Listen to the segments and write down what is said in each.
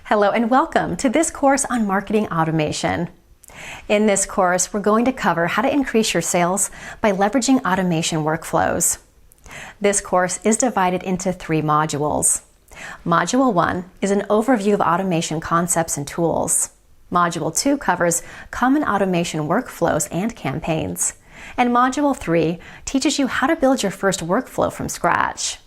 Hello and welcome to this course on marketing automation. In this course, we're going to cover how to increase your sales by leveraging automation workflows. This course is divided into 3 modules. Module 1 is an overview of automation concepts and tools. Module 2 covers common automation workflows and campaigns. And Module 3 teaches you how to build your first workflow from scratch.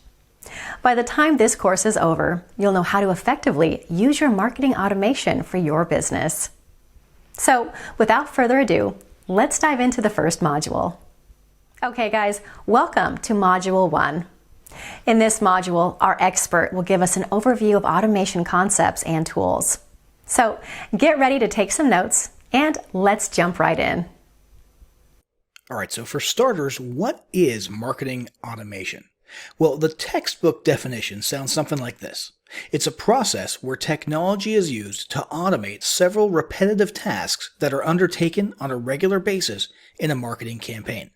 By the time this course is over, you'll know how to effectively use your marketing automation for your business. So, without further ado, let's dive into the first module. Okay guys, welcome to Module 1. In this module, our expert will give us an overview of automation concepts and tools. So, get ready to take some notes and let's jump right in. All right, so for starters, what is marketing automation? Well, the textbook definition sounds something like this. It's a process where technology is used to automate several repetitive tasks that are undertaken on a regular basis in a marketing campaign.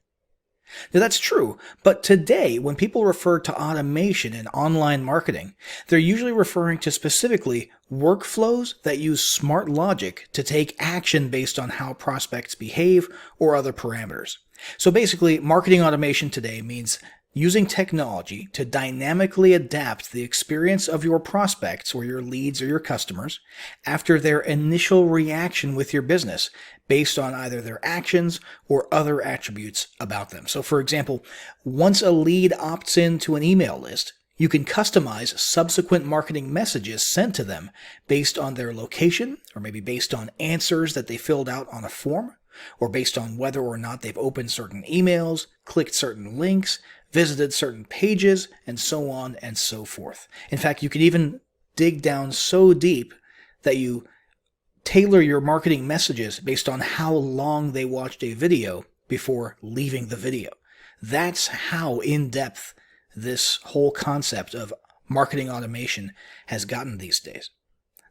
Now that's true, but today when people refer to automation in online marketing, they're usually referring to specifically workflows that use smart logic to take action based on how prospects behave or other parameters. So basically, marketing automation today means using technology to dynamically adapt the experience of your prospects or your leads or your customers after their initial reaction with your business based on either their actions or other attributes about them. So for example, once a lead opts into an email list, you can customize subsequent marketing messages sent to them based on their location or maybe based on answers that they filled out on a form or based on whether or not they've opened certain emails, clicked certain links, visited certain pages, and so on and so forth. In fact, you can even dig down so deep that you tailor your marketing messages based on how long they watched a video before leaving the video. That's how in-depth this whole concept of marketing automation has gotten these days.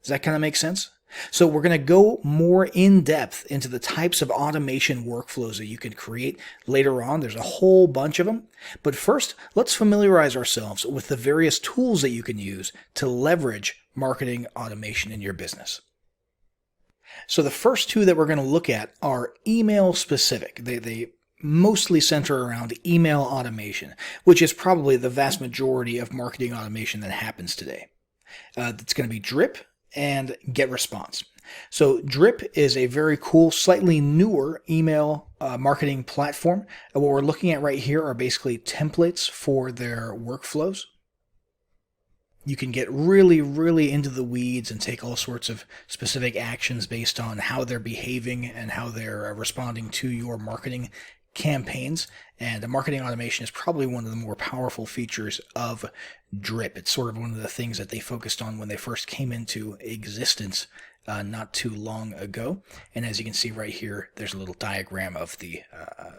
Does that kind of make sense? So we're going to go more in depth into the types of automation workflows that you can create later on. There's a whole bunch of them. But first, let's familiarize ourselves with the various tools that you can use to leverage marketing automation in your business. So the first 2 that we're going to look at are email specific. They mostly center around email automation, which is probably the vast majority of marketing automation that happens today. It's going to be Drip and GetResponse. So Drip is a very cool, slightly newer email marketing platform. And what we're looking at right here are basically templates for their workflows. You can get really into the weeds and take all sorts of specific actions based on how they're behaving and how they're responding to your marketing campaigns, and the marketing automation is probably one of the more powerful features of Drip. It's sort of one of the things that they focused on when they first came into existence not too long ago. And as you can see right here, there's a little diagram of the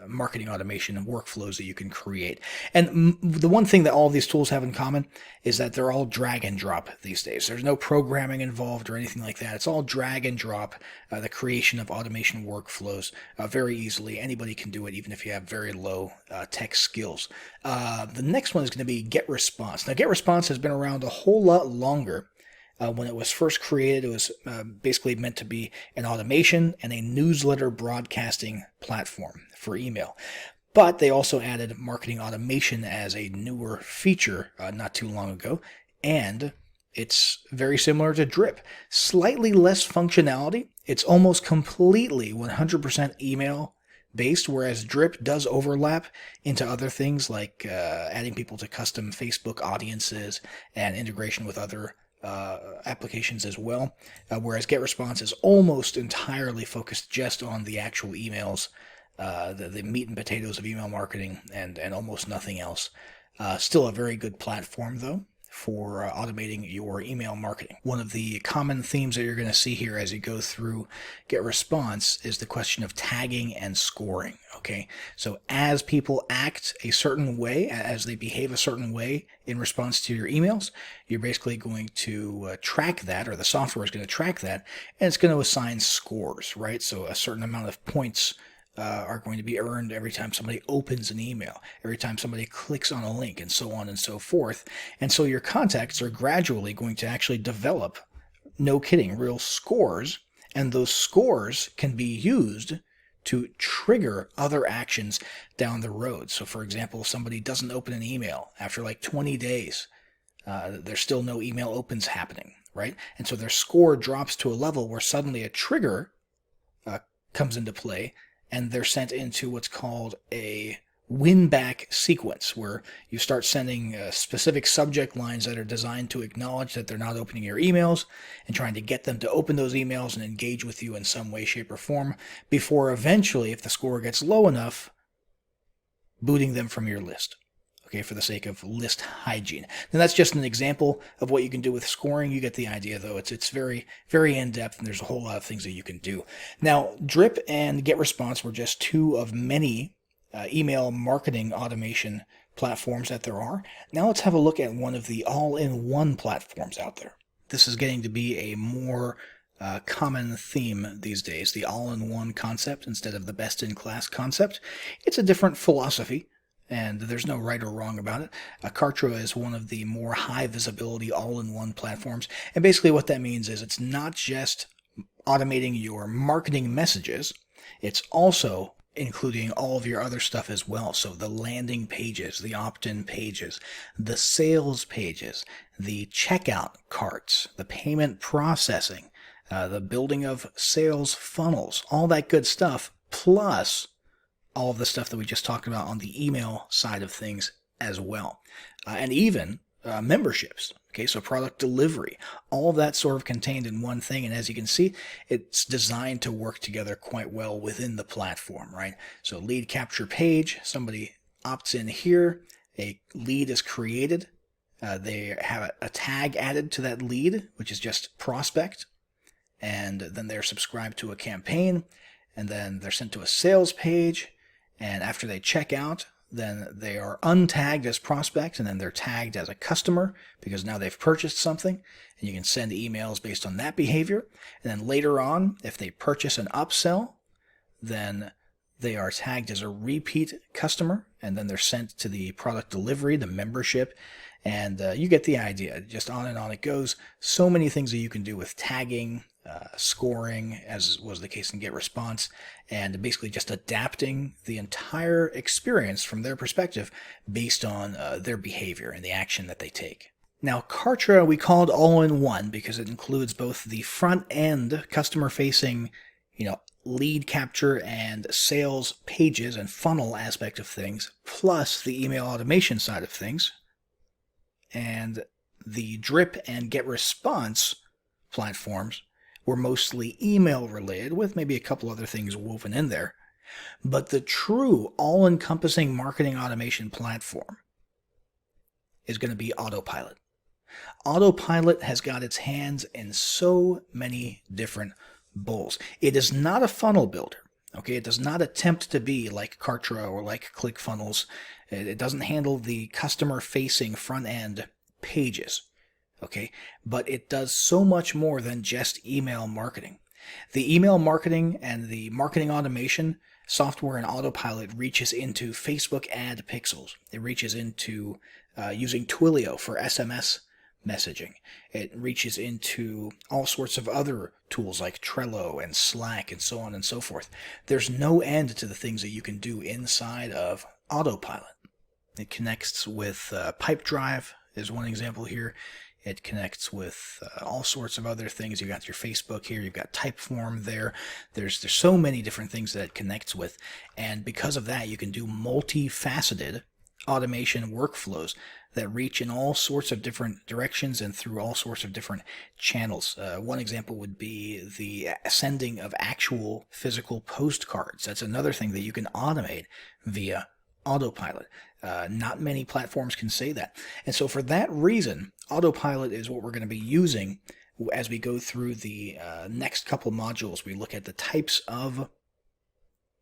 marketing automation and workflows that you can create. And the one thing that all of these tools have in common is that they're all drag and drop these days. There's no programming involved or anything like that. It's all drag and drop, the creation of automation workflows very easily. Anybody can do it, even if you have very low tech skills. The next one is going to be GetResponse. Now, GetResponse has been around a whole lot longer. When it was first created, it was basically meant to be an automation and a newsletter broadcasting platform for email. But they also added marketing automation as a newer feature not too long ago, and it's very similar to Drip. Slightly less functionality. It's almost completely 100% email based, whereas Drip does overlap into other things like adding people to custom Facebook audiences and integration with other applications as well, whereas GetResponse is almost entirely focused just on the actual emails, the meat and potatoes of email marketing, and almost nothing else. Still a very good platform, though, for automating your email marketing. One of the common themes that you're going to see here as you go through GetResponse is the question of tagging and scoring. Okay, so as people act a certain way, as they behave a certain way in response to your emails, you're basically going to track that, or the software is going to track that, and it's going to assign scores, right? So a certain amount of points are going to be earned every time somebody opens an email, every time somebody clicks on a link, and so on and so forth. And so your contacts are gradually going to actually develop no kidding, real scores, and those scores can be used to trigger other actions down the road. So for example, if somebody doesn't open an email after like 20 days, there's still no email opens happening, right? And so their score drops to a level where suddenly a trigger comes into play, and they're sent into what's called a win-back sequence, where you start sending specific subject lines that are designed to acknowledge that they're not opening your emails and trying to get them to open those emails and engage with you in some way, shape, or form before eventually, if the score gets low enough, booting them from your list. Okay, for the sake of list hygiene. And that's just an example of what you can do with scoring. You get the idea, though. It's very, very in-depth, and there's a whole lot of things that you can do. Now, Drip and GetResponse were just two of many email marketing automation platforms that there are. Now let's have a look at one of the all-in-one platforms out there. This is getting to be a more common theme these days, the all-in-one concept instead of the best-in-class concept. It's a different philosophy, and there's no right or wrong about it. Kartra is one of the more high-visibility all-in-one platforms, and basically what that means is it's not just automating your marketing messages, it's also including all of your other stuff as well. So the landing pages, the opt-in pages, the sales pages, the checkout carts, the payment processing, the building of sales funnels, all that good stuff, plus all of the stuff that we just talked about on the email side of things as well. And even memberships. Okay, so product delivery, all of that sort of contained in one thing. And as you can see, it's designed to work together quite well within the platform, right? So lead capture page, somebody opts in here, a lead is created. They have a tag added to that lead, which is just prospect. And then they're subscribed to a campaign, and then they're sent to a sales page. And after they check out, then they are untagged as prospect, and then they're tagged as a customer because now they've purchased something, and you can send emails based on that behavior. And then later on, if they purchase an upsell, then they are tagged as a repeat customer, and then they're sent to the product delivery, the membership, and you get the idea. Just on and on it goes. So many things that you can do with tagging, scoring, as was the case in GetResponse, and basically just adapting the entire experience from their perspective based on their behavior and the action that they take. Now, Kartra we called all-in-one because it includes both the front-end customer-facing, lead capture and sales pages and funnel aspect of things, plus the email automation side of things. And the Drip and GetResponse platforms were mostly email related, with maybe a couple other things woven in there. But the true all-encompassing marketing automation platform is going to be Autopilot. Autopilot has got its hands in so many different bowls. It is not a funnel builder. Okay, it does not attempt to be like Kartra or like ClickFunnels. It doesn't handle the customer-facing front-end pages. Okay, but it does so much more than just email marketing. The email marketing and the marketing automation software in Autopilot reaches into Facebook ad pixels. It reaches into using Twilio for SMS messaging. It reaches into all sorts of other tools like Trello and Slack and so on and so forth. There's no end to the things that you can do inside of Autopilot. It connects with Pipedrive is one example here. It connects with all sorts of other things. You've got your Facebook here. You've got Typeform there. There's so many different things that it connects with. And because of that, you can do multifaceted automation workflows that reach in all sorts of different directions and through all sorts of different channels. One example would be the sending of actual physical postcards. That's another thing that you can automate via Autopilot. Not many platforms can say that. And so for that reason, Autopilot is what we're going to be using as we go through the next couple modules. We look at the types of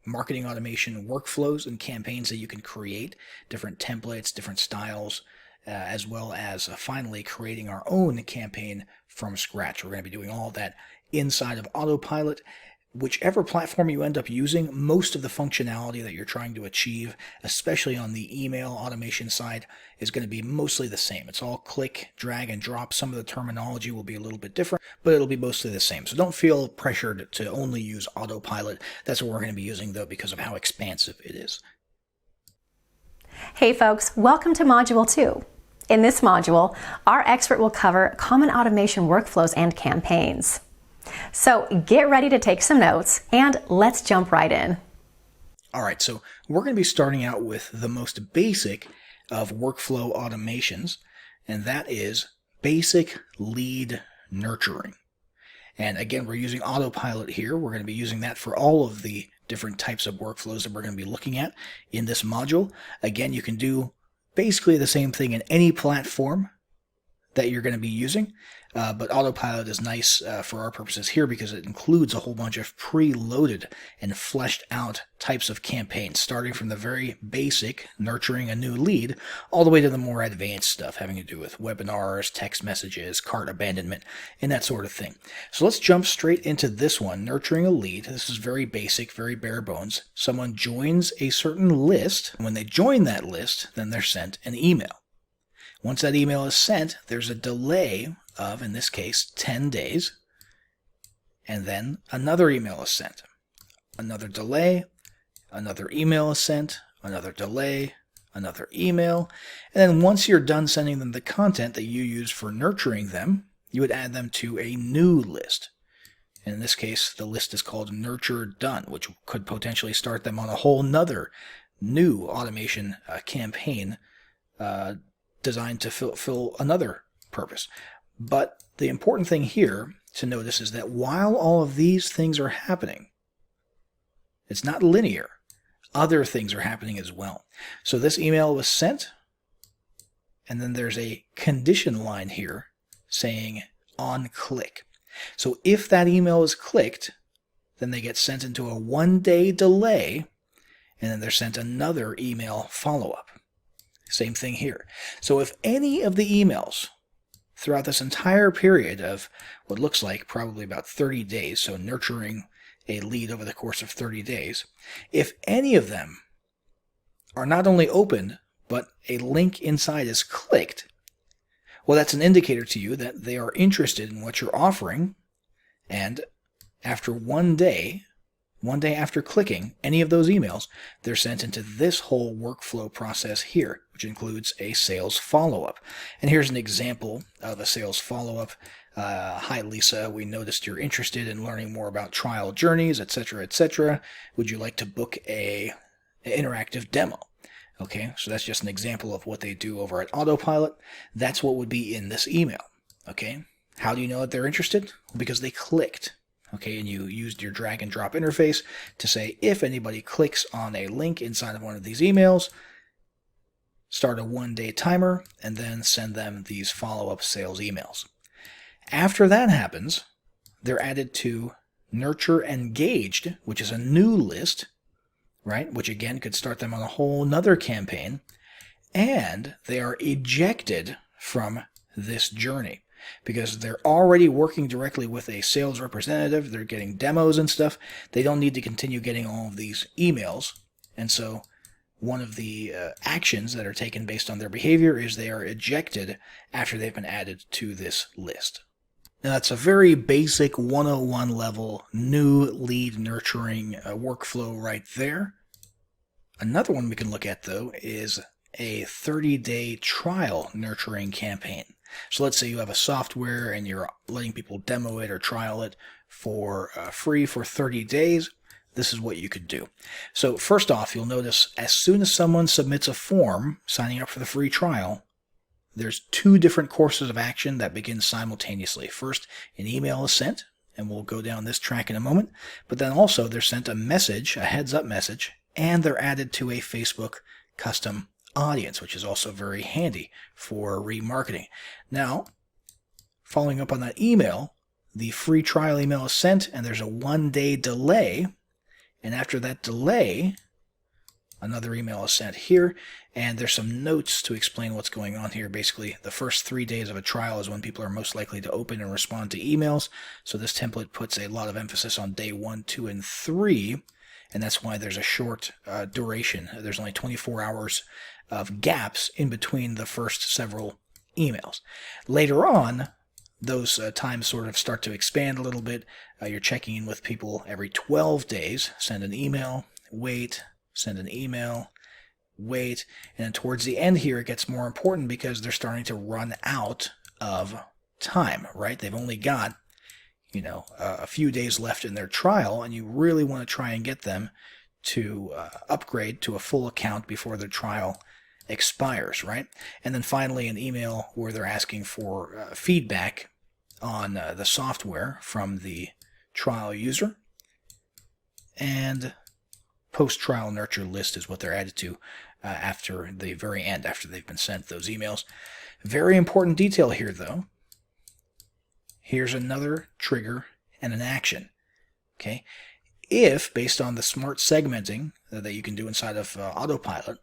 marketing automation workflows and campaigns that you can create, different templates, different styles, as well as finally creating our own campaign from scratch. We're going to be doing all that inside of Autopilot. whichever platform you end up using, most of the functionality that you're trying to achieve, especially on the email automation side, is going to be mostly the same. It's all click, drag, and drop. Some of the terminology will be a little bit different, but it'll be mostly the same. So don't feel pressured to only use Autopilot. That's what we're going to be using, though, because of how expansive it is. Hey folks, welcome to Module 2. In this module, our expert will cover common automation workflows and campaigns. So get ready to take some notes and let's jump right in. All right, so we're going to be starting out with the most basic of workflow automations, and that is basic lead nurturing. And again, we're using Autopilot here. We're going to be using that for all of the different types of workflows that we're going to be looking at in this module. Again, you can do basically the same thing in any platform that you're going to be using, but Autopilot is nice for our purposes here because it includes a whole bunch of preloaded and fleshed out types of campaigns, starting from the very basic nurturing a new lead all the way to the more advanced stuff having to do with webinars, text messages, cart abandonment, and that sort of thing. So let's jump straight into this one, nurturing a lead. This is very basic, very bare bones. Someone joins a certain list. When they join that list, then they're sent an email. Once that email is sent, there's a delay of, in this case, 10 days, and then another email is sent. Another delay, another email is sent, another delay, another email, and then once you're done sending them the content that you use for nurturing them, you would add them to a new list. And in this case, the list is called Nurture Done, which could potentially start them on a whole nother new automation campaign designed to fill another purpose. But the important thing here to notice is that while all of these things are happening, it's not linear. Other things are happening as well. So this email was sent, and then there's a condition line here saying on click. So if that email is clicked, then they get sent into a 1-day delay, and then they're sent another email follow-up. Same thing here. So if any of the emails throughout this entire period of what looks like probably about 30 days, so nurturing a lead over the course of 30 days, if any of them are not only opened, but a link inside is clicked, well, that's an indicator to you that they are interested in what you're offering, and after 1 day, 1 day after clicking any of those emails, they're sent into this whole workflow process here, which includes a sales follow-up. And here's an example of a sales follow-up. Hi, Lisa. We noticed you're interested in learning more about trial journeys, etc., etc. Would you like to book an interactive demo? Okay, so that's just an example of what they do over at Autopilot. That's what would be in this email. Okay, how do you know that they're interested? Because they clicked. Okay, and you used your drag and drop interface to say if anybody clicks on a link inside of one of these emails, start a 1-day timer, and then send them these follow-up sales emails. After that happens, they're added to Nurture Engaged, which is a new list, right? Which again could start them on a whole nother campaign, and they are ejected from this journey. Because they're already working directly with a sales representative, they're getting demos and stuff, they don't need to continue getting all of these emails. And so one of the actions that are taken based on their behavior is they are ejected after they've been added to this list. Now that's a very basic 101 level new lead nurturing workflow right there. Another one we can look at though is a 30-day trial nurturing campaign. So let's say you have a software and you're letting people demo it or trial it for free for 30 days. This is what you could do. So first off, you'll notice as soon as someone submits a form signing up for the free trial, there's 2 different courses of action that begin simultaneously. First, an email is sent, and we'll go down this track in a moment. But then also they're sent a message, a heads-up message, and they're added to a Facebook custom audience, which is also very handy for remarketing. Now, following up on that email, the free trial email is sent and there's a 1-day delay. And after that delay, Another email is sent here, and there's some notes to explain what's going on here. Basically, the first 3 days of a trial is when people are most likely to open and respond to emails. So this template puts a lot of emphasis on day 1, 2, and 3, and that's why there's a short duration. There's only 24 hours of gaps in between the first several emails. Later on, those times sort of start to expand a little bit. You're checking in with people every 12 days. Send an email, wait, send an email, wait, and then towards the end here it gets more important because they're starting to run out of time, right? They've only got, a few days left in their trial, and you really want to try and get them to upgrade to a full account before their trial expires, right? And then finally an email where they're asking for feedback on the software from the trial user, and post-trial nurture list is what they're added to after the very end, after they've been sent those emails. Very important detail here, though. Here's another trigger and an action. Okay, if, based on the smart segmenting that you can do inside of Autopilot,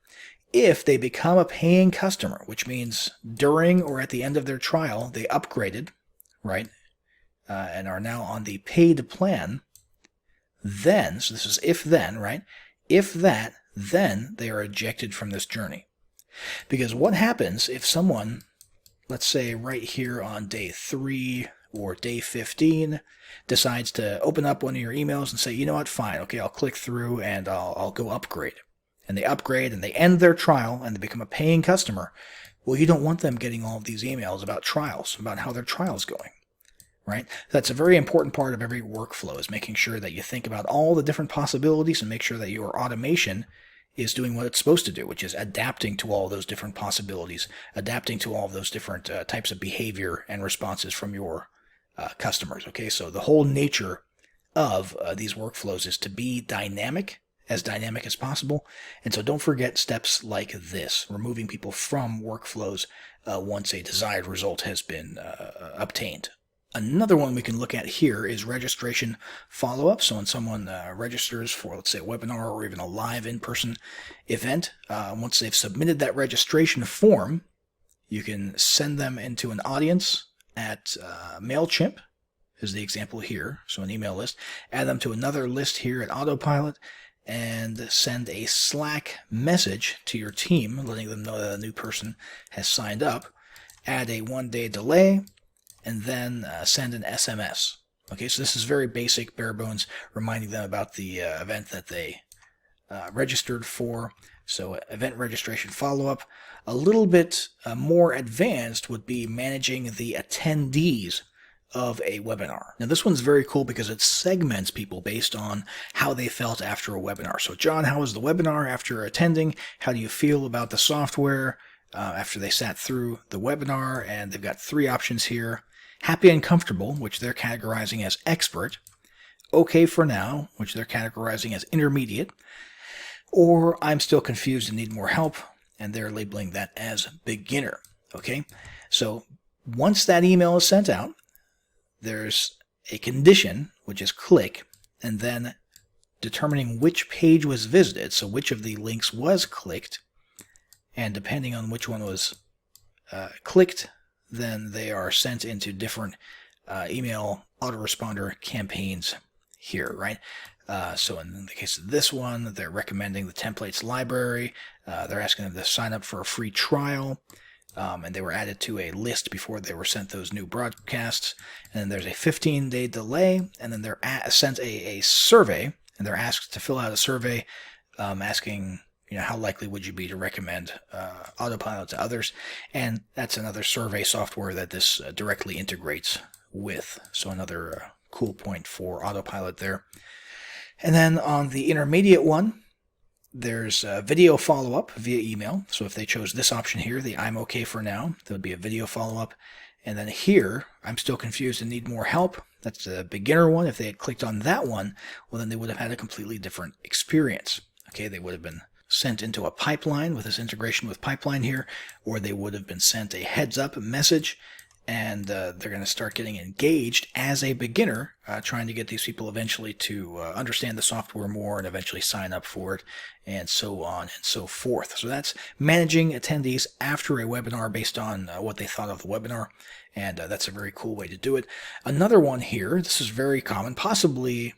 if they become a paying customer, which means during or at the end of their trial they upgraded, right, and are now on the paid plan, then, so this is if then, right? If that, then they are ejected from this journey. Because what happens if someone, let's say right here on day 3 or day 15, decides to open up one of your emails and say, you know what, fine, okay, I'll click through and I'll go upgrade. And they upgrade and they end their trial and they become a paying customer. Well, you don't want them getting all of these emails about trials, about how their trial's going. Right? That's a very important part of every workflow, is making sure that you think about all the different possibilities and make sure that your automation is doing what it's supposed to do, which is adapting to all those different possibilities, adapting to all of those different types of behavior and responses from your customers. Okay, so the whole nature of these workflows is to be dynamic as possible. And so don't forget steps like this, removing people from workflows once a desired result has been obtained. Another one we can look at here is registration follow-up. So when someone registers for, let's say, a webinar or even a live in-person event, once they've submitted that registration form, you can send them into an audience at MailChimp, is the example here, so an email list. Add them to another list here at Autopilot, and send a Slack message to your team, letting them know that a new person has signed up. Add a 1-day delay, and then send an SMS. Okay, so this is very basic, bare bones, reminding them about the event that they registered for. So event registration follow-up. A little bit more advanced would be managing the attendees of a webinar. Now this one's very cool because it segments people based on how they felt after a webinar. So John, how was the webinar after attending? How do you feel about the software after they sat through the webinar? And they've got 3 options here. Happy and comfortable, which they're categorizing as expert. Okay for now, which they're categorizing as intermediate. Or I'm still confused and need more help, and they're labeling that as beginner. Okay, so once that email is sent out, there's a condition, which is click, and then determining which page was visited, so which of the links was clicked, and depending on which one was clicked, then they are sent into different email autoresponder campaigns here, right? So in the case of this one, they're recommending the templates library. They're asking them to sign up for a free trial. And they were added to a list before they were sent those new broadcasts. And then there's a 15-day delay, and then they're sent a survey, and they're asked to fill out a survey asking, how likely would you be to recommend Autopilot to others? And that's another survey software that this directly integrates with. So another cool point for Autopilot there. And then on the intermediate one, there's a video follow-up via email. So if they chose this option here, the I'm okay for now, there would be a video follow-up. And then here, I'm still confused and need more help. That's the beginner one. If they had clicked on that one, well, then they would have had a completely different experience. Okay, they would have been sent into a pipeline with this integration with pipeline here, or they would have been sent a heads-up message and they're going to start getting engaged as a beginner, trying to get these people eventually to understand the software more and eventually sign up for it, and so on and so forth. So that's managing attendees after a webinar based on what they thought of the webinar, and that's a very cool way to do it. Another one here, this is very common, possibly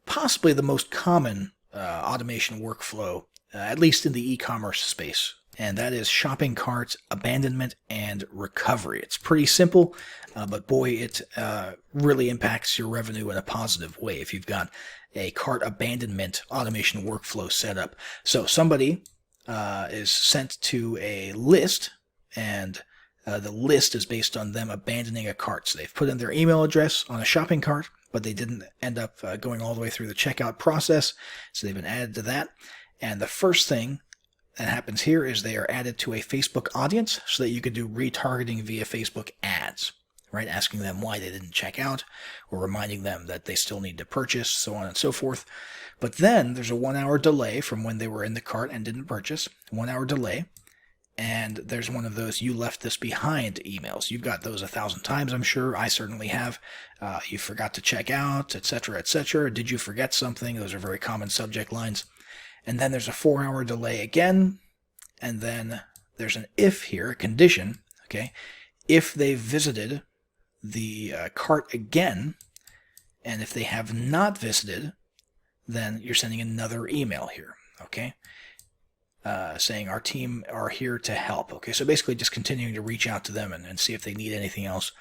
the most common automation workflow, at least in the e-commerce space, and that is shopping cart abandonment and recovery. It's pretty simple, but boy, it really impacts your revenue in a positive way if you've got a cart abandonment automation workflow set up. So somebody is sent to a list, and the list is based on them abandoning a cart. So they've put in their email address on a shopping cart, but they didn't end up going all the way through the checkout process, so they've been added to that. And the first thing that happens here is they are added to a Facebook audience so that you could do retargeting via Facebook ads, right? Asking them why they didn't check out, or reminding them that they still need to purchase, so on and so forth. But then there's a 1 hour delay from when they were in the cart and didn't purchase, 1 hour delay. And there's one of those "you left this behind" emails. You've got those 1,000 times, I'm sure. I certainly have. You forgot to check out, etc., etc. Did you forget something? Those are very common subject lines. And then there's a 4 hour delay again. And then there's an if here, a condition. Okay, if they visited the cart again, and if they have not visited, then you're sending another email here. Okay. Saying our team are here to help. Okay, so basically just continuing to reach out to them and see if they need anything else.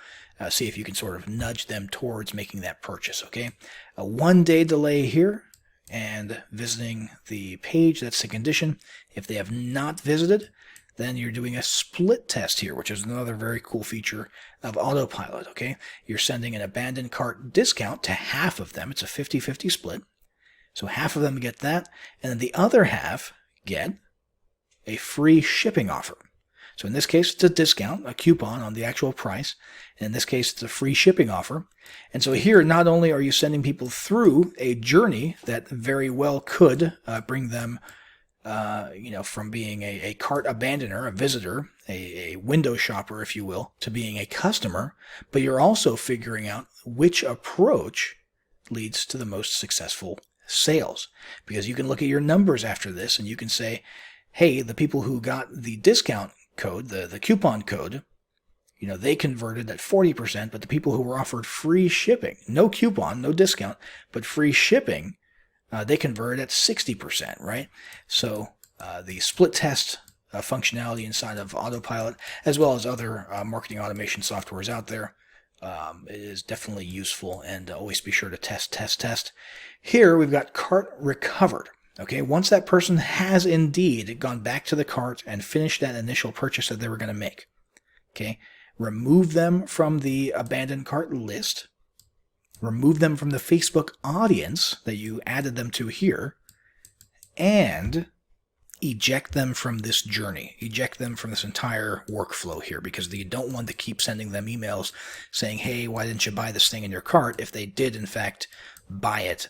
See if you can sort of nudge them towards making that purchase. Okay, a 1 day delay here and visiting the page, that's the condition. If they have not visited, then you're doing a split test here, which is another very cool feature of Autopilot. Okay, you're sending an abandoned cart discount to half of them. It's a 50-50 split. So half of them get that, and then the other half get a free shipping offer. So in this case, it's a discount, a coupon on the actual price. And in this case, it's a free shipping offer. And so here, not only are you sending people through a journey that very well could bring them, from being a cart abandoner, a visitor, a window shopper, if you will, to being a customer, but you're also figuring out which approach leads to the most successful sales. Because you can look at your numbers after this and you can say, hey, the people who got the discount code, the coupon code, they converted at 40%, but the people who were offered free shipping, no coupon, no discount, but free shipping, they converted at 60%, right? So the split test functionality inside of Autopilot, as well as other marketing automation softwares out there, is definitely useful, and always be sure to test. Here we've got cart recovered. Okay, once that person has indeed gone back to the cart and finished that initial purchase that they were going to make, okay, remove them from the abandoned cart list, remove them from the Facebook audience that you added them to here, and eject them from this journey, eject them from this entire workflow here, because you don't want to keep sending them emails saying, hey, why didn't you buy this thing in your cart, if they did, in fact, buy it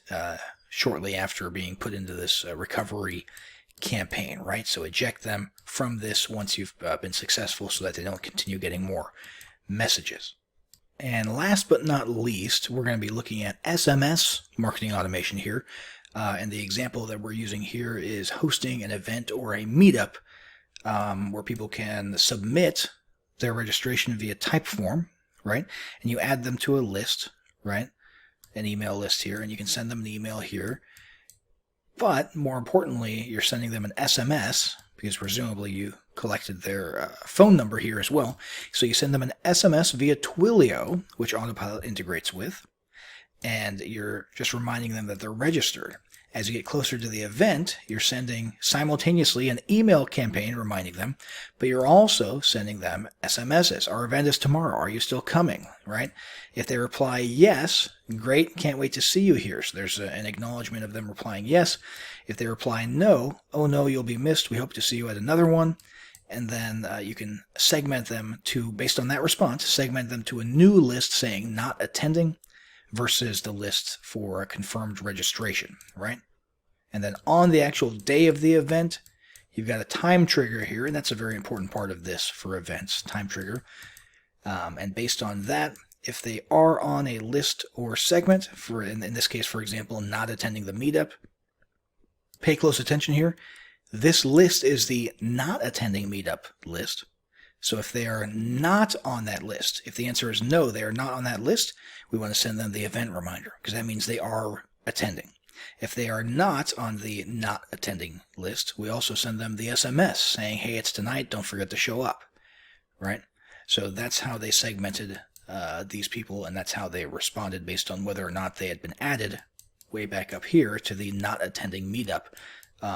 shortly after being put into this recovery campaign, right? So eject them from this once you've been successful so that they don't continue getting more messages. And last but not least, we're going to be looking at SMS marketing automation here. And the example that we're using here is hosting an event or a meetup where people can submit their registration via Typeform, right? And you add them to a list, right? An email list here, and you can send them an email here. But more importantly, you're sending them an SMS, because presumably you collected their phone number here as well. So you send them an SMS via Twilio, which Autopilot integrates with, and you're just reminding them that they're registered. As you get closer to the event, you're sending simultaneously an email campaign reminding them, but you're also sending them SMSs. Our event is tomorrow. Are you still coming? Right? If they reply yes, great, can't wait to see you here. So there's an acknowledgement of them replying yes. If they reply no, oh no, you'll be missed. We hope to see you at another one. And then you can segment them to, based on that response, segment them to a new list saying not attending, versus the list for a confirmed registration, right? And then on the actual day of the event, you've got a time trigger here, and that's a very important part of this for events, time trigger. And based on that, if they are on a list or segment, for in this case, for example, not attending the meetup, pay close attention here. This list is the not attending meetup list. So if they are not on that list, if the answer is no, they are not on that list, we want to send them the event reminder, because that means they are attending. If they are not on the not attending list, we also send them the SMS saying, hey, it's tonight, don't forget to show up, right? So that's how they segmented these people, and that's how they responded based on whether or not they had been added way back up here to the not attending meetup,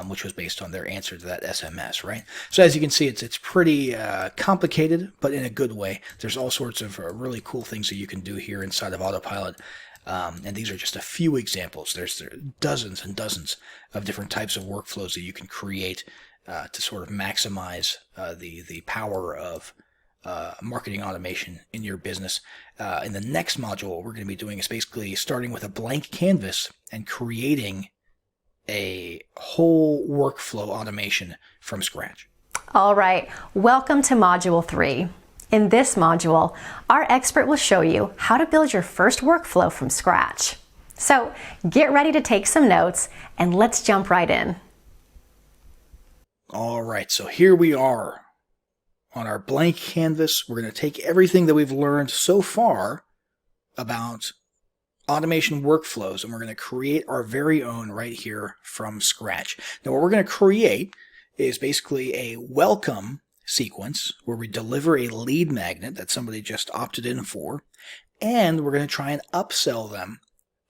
which was based on their answer to that SMS, right? So as you can see, it's pretty complicated, but in a good way. There's all sorts of really cool things that you can do here inside of Autopilot. And these are just a few examples. There's dozens and dozens of different types of workflows that you can create to sort of maximize the power of marketing automation in your business. In the next module, what we're going to be doing is basically starting with a blank canvas and creating a whole workflow automation from scratch. All right, welcome to Module 3. In this module, our expert will show you how to build your first workflow from scratch. So get ready to take some notes and let's jump right in. All right, so here we are on our blank canvas. We're going to take everything that we've learned so far about automation workflows, and we're going to create our very own right here from scratch. Now, what we're going to create is basically a welcome sequence where we deliver a lead magnet that somebody just opted in for, and we're going to try and upsell them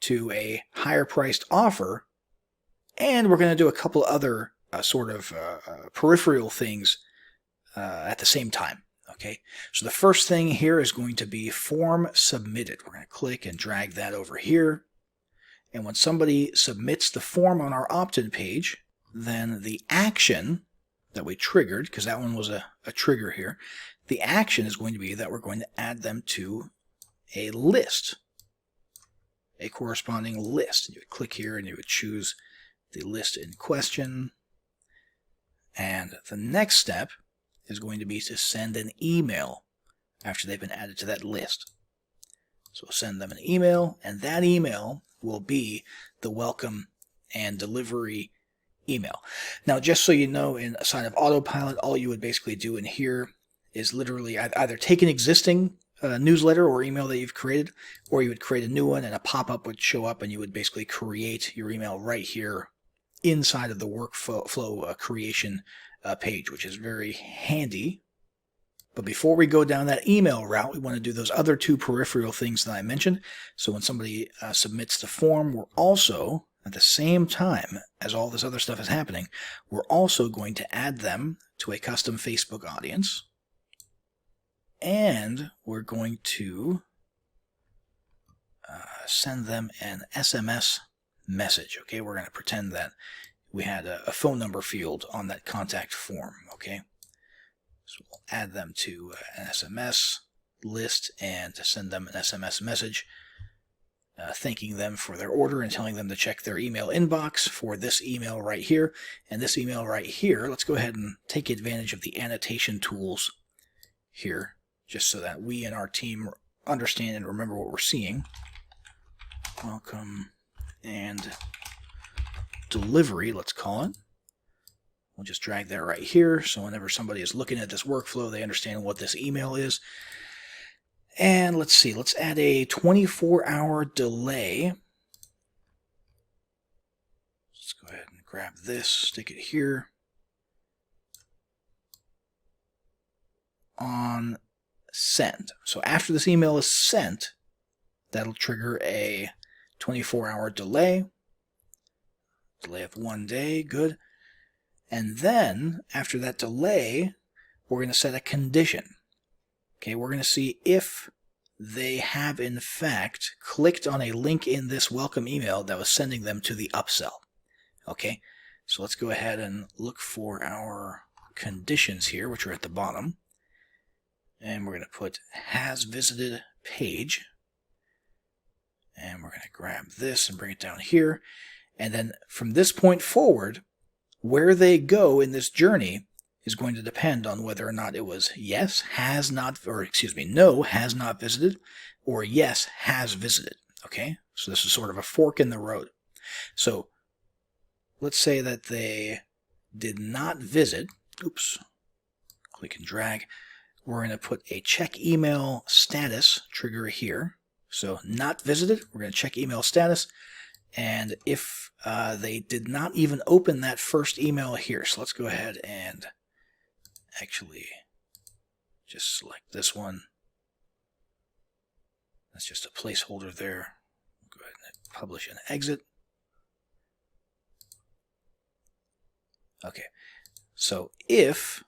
to a higher priced offer, and we're going to do a couple other peripheral things at the same time. Okay, so the first thing here is going to be form submitted. We're going to click and drag that over here. And when somebody submits the form on our opt-in page, then the action that we triggered, because that one was a trigger here, the action is going to be that we're going to add them to a list, a corresponding list. You would click here and you would choose the list in question. And the next step is going to be to send an email after they've been added to that list. So we'll send them an email, and that email will be the welcome and delivery email. Now, just so you know, inside of Autopilot, all you would basically do in here is literally either take an existing newsletter or email that you've created, or you would create a new one and a pop-up would show up and you would basically create your email right here inside of the workflow creation page, which is very handy. But before we go down that email route, we want to do those other two peripheral things that I mentioned. So when somebody submits the form, we're also, at the same time as all this other stuff is happening, we're also going to add them to a custom Facebook audience. And we're going to send them an SMS message. Okay, we're going to pretend that we had a phone number field on that contact form. Okay, so we'll add them to an SMS list and send them an SMS message thanking them for their order and telling them to check their email inbox for this email right here. And this email right here, let's go ahead and take advantage of the annotation tools here, just so that we and our team understand and remember what we're seeing. Welcome and delivery, let's call it. We'll just drag that right here, so whenever somebody is looking at this workflow, they understand what this email is. And let's see, let's add a 24-hour delay. Let's go ahead and grab this, stick it here. On send. So after this email is sent, that'll trigger a 24-hour delay. Delay of 1 day, good. And then, after that delay, we're going to set a condition. Okay, we're going to see if they have, in fact, clicked on a link in this welcome email that was sending them to the upsell. Okay, so let's go ahead and look for our conditions here, which are at the bottom. And we're going to put has visited page. And we're going to grab this and bring it down here. And then from this point forward, where they go in this journey is going to depend on whether or not it was yes, has not, or excuse me, no, has not visited, or yes, has visited. Okay, so this is sort of a fork in the road. So let's say that they did not visit. Oops, click and drag. We're going to put a check email status trigger here. So not visited, we're going to check email status. And if they did not even open that first email here, so let's go ahead and actually just select this one. That's just a placeholder there. Go ahead and publish and exit. Okay, so if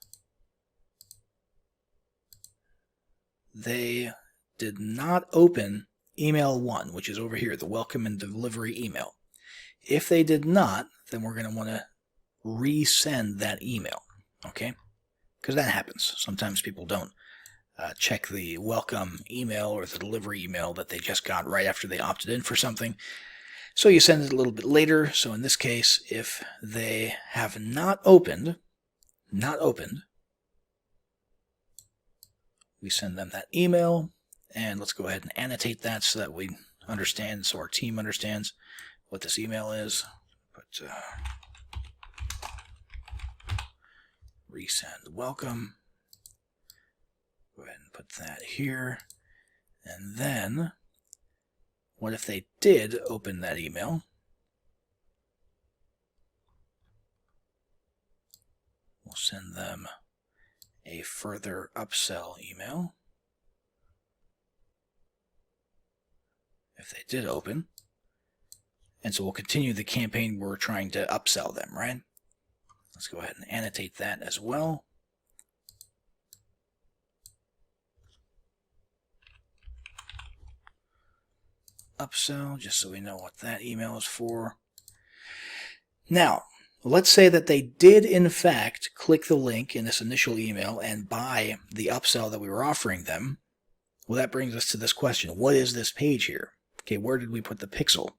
they did not open email 1, which is over here, the welcome and delivery email. If they did not, then we're going to want to resend that email, okay? Because that happens. Sometimes people don't check the welcome email or the delivery email that they just got right after they opted in for something. So you send it a little bit later. So in this case, if they have not opened, we send them that email. And let's go ahead and annotate that so that we understand, so our team understands what this email is. But resend welcome. Go ahead and put that here. And then, what if they did open that email? We'll send them a further upsell email. If they did open. And so we'll continue the campaign we're trying to upsell them, right? Let's go ahead and annotate that as well. Upsell, just so we know what that email is for. Now, let's say that they did in fact click the link in this initial email and buy the upsell that we were offering them. Well, that brings us to this question. What is this page here? Okay, where did we put the pixel?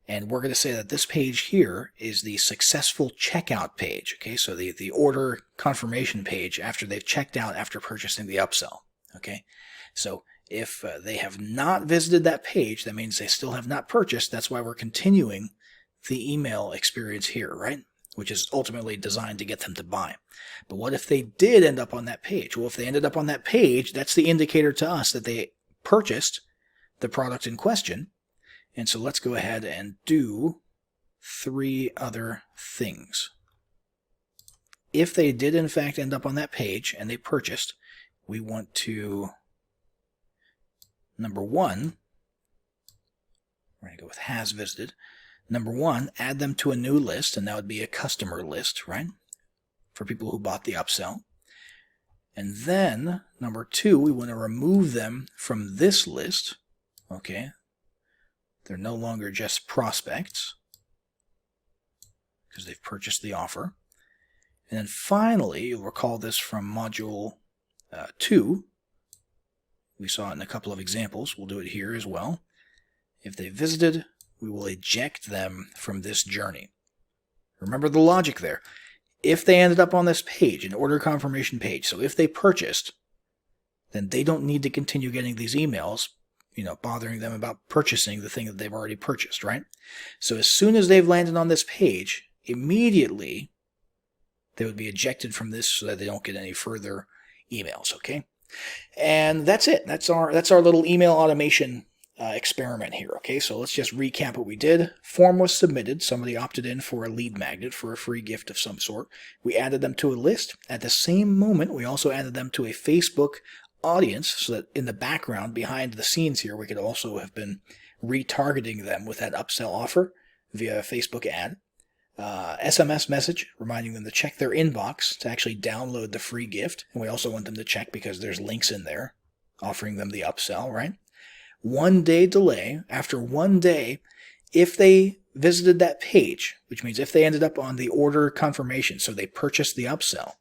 And we're going to say that this page here is the successful checkout page. Okay, so the order confirmation page after they've checked out after purchasing the upsell. Okay, so if they have not visited that page, that means they still have not purchased. That's why we're continuing the email experience here, right? Which is ultimately designed to get them to buy. But what if they did end up on that page? Well, if they ended up on that page, that's the indicator to us that they purchased the product in question. And so let's go ahead and do 3 other things. If they did in fact end up on that page and they purchased, we want to, number 1, we're going to go with has visited. Number 1, add them to a new list, and that would be a customer list, right? For people who bought the upsell. And then, number 2, we want to remove them from this list. Okay. They're no longer just prospects because they've purchased the offer. And then finally, you'll recall this from module 2. We saw it in a couple of examples. We'll do it here as well. If they visited, we will eject them from this journey. Remember the logic there. If they ended up on this page, an order confirmation page, so if they purchased, then they don't need to continue getting these emails, bothering them about purchasing the thing that they've already purchased, right? So as soon as they've landed on this page, immediately they would be ejected from this so that they don't get any further emails, okay? And that's it. That's our little email automation experiment here, okay? So let's just recap what we did. Form was submitted. Somebody opted in for a lead magnet for a free gift of some sort. We added them to a list. At the same moment, we also added them to a Facebook audience so that in the background, behind the scenes here, we could also have been retargeting them with that upsell offer via a Facebook ad. SMS message reminding them to check their inbox to actually download the free gift. And we also want them to check because there's links in there offering them the upsell, right? 1 day delay. After 1 day, if they visited that page, which means if they ended up on the order confirmation, so they purchased the upsell,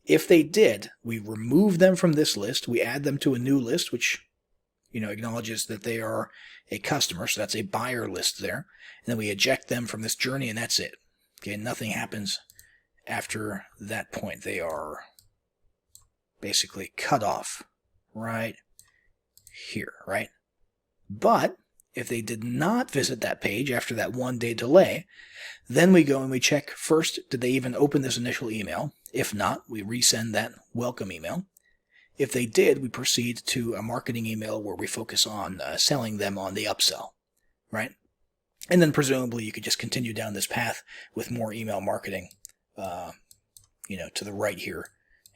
if they did, we remove them from this list. We add them to a new list, which acknowledges that they are a customer, so that's a buyer list there. And then we eject them from this journey, and that's it. Okay, nothing happens after that point. They are basically cut off right here, right? But if they did not visit that page after that 1-day delay, then we go and we check first, did they even open this initial email? If not, we resend that welcome email. If they did, we proceed to a marketing email where we focus on selling them on the upsell, right? And then presumably you could just continue down this path with more email marketing, to the right here,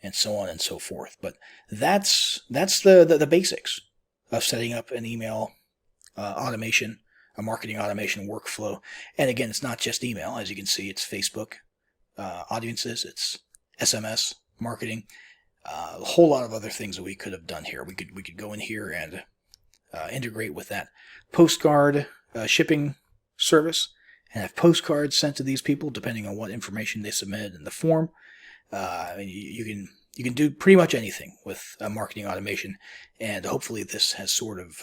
and so on and so forth. But that's the basics of setting up an email automation, a marketing automation workflow. And again, it's not just email. As you can see, it's Facebook audiences, it's SMS marketing, a whole lot of other things that we could have done here. We could go in here and integrate with that postcard shipping service and have postcards sent to these people depending on what information they submitted in the form. You can do pretty much anything with marketing automation, and hopefully this has sort of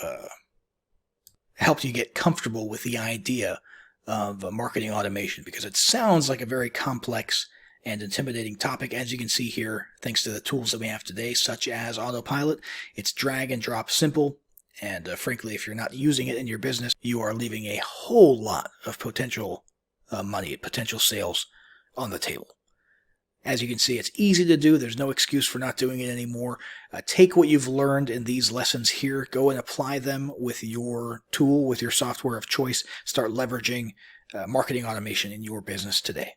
helped you get comfortable with the idea of marketing automation, because it sounds like a very complex and intimidating topic. As you can see here, thanks to the tools that we have today, such as Autopilot, it's drag and drop simple. And frankly, if you're not using it in your business, you are leaving a whole lot of potential money, potential sales on the table. As you can see, it's easy to do. There's no excuse for not doing it anymore. Take what you've learned in these lessons here, go and apply them with your tool, with your software of choice. Start leveraging marketing automation in your business today.